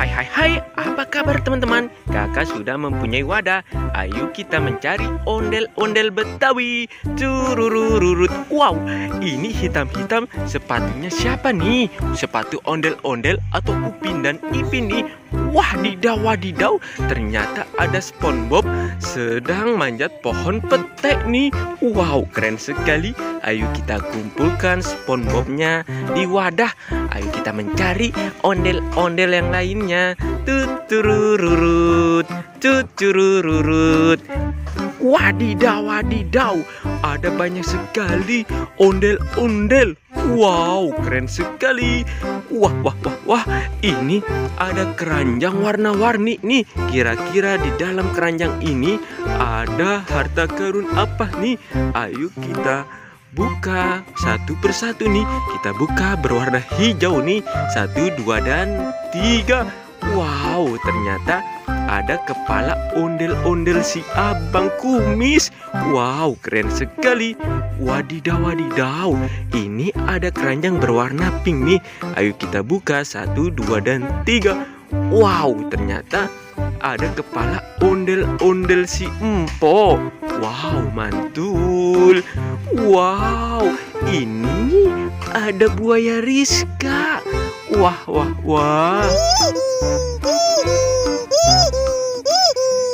Hai, apa kabar teman-teman? Kakak sudah mempunyai wadah. Ayo kita mencari ondel-ondel Betawi. Cururururut. Wow, ini hitam-hitam. Sepatunya siapa nih? Sepatu ondel-ondel atau Upin dan Ipin nih? Wadidaw, ternyata ada SpongeBob sedang manjat pohon petek nih. Wow, keren sekali. Ayo kita kumpulkan SpongeBobnya di wadah. Ayo kita mencari ondel-ondel yang lainnya. Tuturururut, tuturururut. Wadidaw, ada banyak sekali ondel-ondel. Wow, keren sekali. Wah, ini ada keranjang warna-warni nih. Kira-kira di dalam keranjang ini ada harta karun apa nih? Ayo kita buka satu persatu nih. Kita buka berwarna hijau nih. 1, 2, dan 3. Wow, ternyata ada kepala ondel-ondel si Abang Kumis. Wow, keren sekali. Wadidaw, ini ada keranjang berwarna pink nih. Ayo kita buka 1, 2, dan 3. Wow, ternyata ada kepala ondel-ondel si Empo. Wow, mantul. Wow, ini ada buaya Rizka. Wah.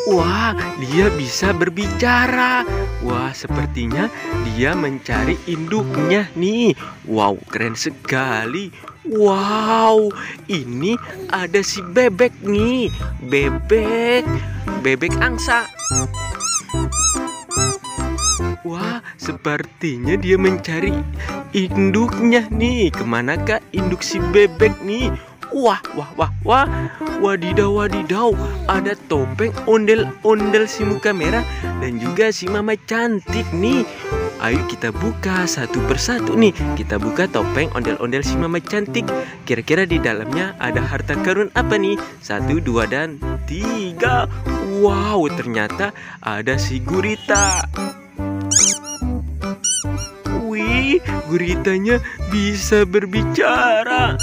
Wah, dia bisa berbicara. Wah, sepertinya dia mencari induknya nih. Wow, keren sekali. Wow, ini ada si bebek nih. Bebek angsa. Wah, sepertinya dia mencari induknya nih. Kemanakah induk si bebek nih? Wah. Wadidaw, ada topeng ondel-ondel si muka merah dan juga si mama cantik nih. Ayo kita buka satu persatu nih. Kita buka topeng ondel-ondel si mama cantik. Kira-kira di dalamnya ada harta karun apa nih? 1, 2, dan 3. Wow, ternyata ada si gurita. Wih, guritanya bisa berbicara.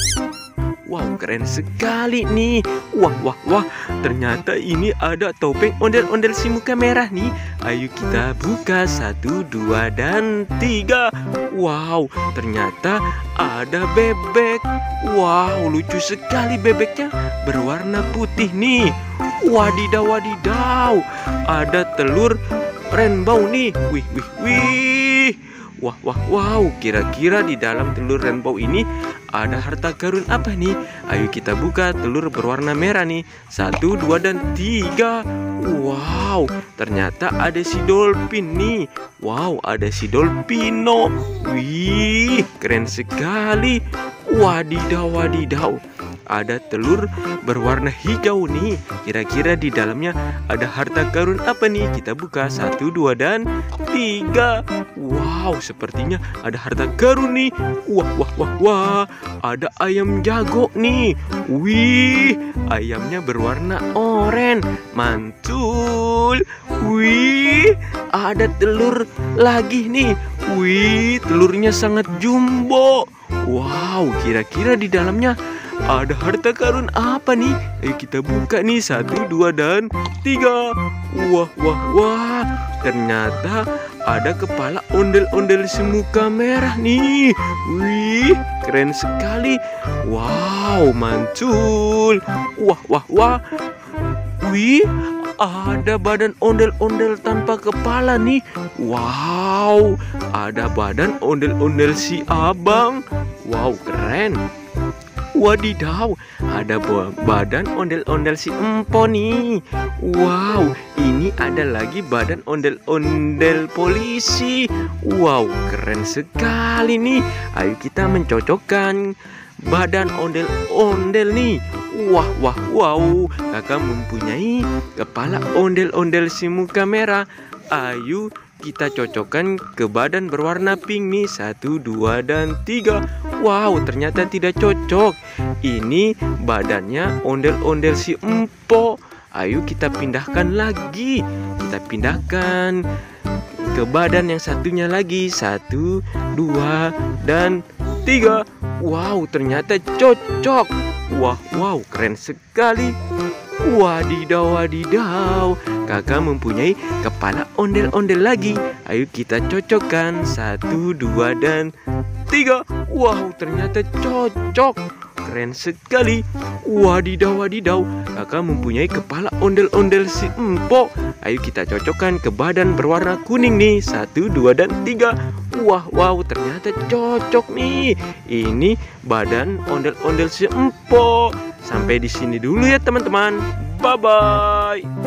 Wow, keren sekali nih. Wah, ternyata ini ada topeng ondel-ondel si muka merah nih. Ayo kita buka 1, 2, dan 3. Wow, ternyata ada bebek. Wow, lucu sekali bebeknya, berwarna putih nih. Wadidaw, ada telur rainbow nih. Wih. Wow, kira-kira di dalam telur rainbow ini ada harta karun apa nih? Ayo kita buka telur berwarna merah nih. 1, 2, dan 3. Wow, ternyata ada si dolphin nih. Wow, ada si dolpino. Wih, keren sekali. Wadidaw, ada telur berwarna hijau nih. Kira-kira di dalamnya ada harta karun apa nih? Kita buka 1, 2, dan 3. Wow, sepertinya ada harta karun nih. Wah, ada ayam jago nih. Wih, ayamnya berwarna oranye. Mantul. Wih, ada telur lagi nih. Wih, telurnya sangat jumbo. Wow, kira-kira di dalamnya ada harta karun apa nih? Ayo kita buka nih 1, 2, dan 3. Wah, ternyata ada kepala ondel-ondel si muka merah nih. Wih, keren sekali. Wow, mantul. Wah. Wih, ada badan ondel-ondel tanpa kepala nih. Wow, ada badan ondel-ondel si Abang. Wow, keren. Wadidaw, ada badan ondel-ondel si Empo nih. Wow, ini ada lagi badan ondel-ondel polisi. Wow, keren sekali nih. Ayo kita mencocokkan badan ondel-ondel nih. Wow, kakak mempunyai kepala ondel-ondel si muka merah. Ayo kita cocokkan ke badan berwarna pink nih. 1, 2, dan 3. Wow, ternyata tidak cocok. Ini badannya ondel-ondel si Empo. Ayo kita pindahkan lagi. Kita pindahkan ke badan yang satunya lagi. 1, 2, dan 3. Wow, ternyata cocok. Wah, wow, keren sekali. Wadidaw, wadidaw. Kakak mempunyai kepala ondel-ondel lagi. Ayo kita cocokkan. 1, 2, dan 3. Wow, ternyata cocok. Keren sekali. Wadidaw, wadidaw. Kakak mempunyai kepala ondel-ondel si empok. Ayo kita cocokkan ke badan berwarna kuning nih. 1, 2, dan 3. Wah, wow, ternyata cocok nih. Ini badan ondel-ondel si empok. Sampai di sini dulu ya teman-teman. Bye-bye.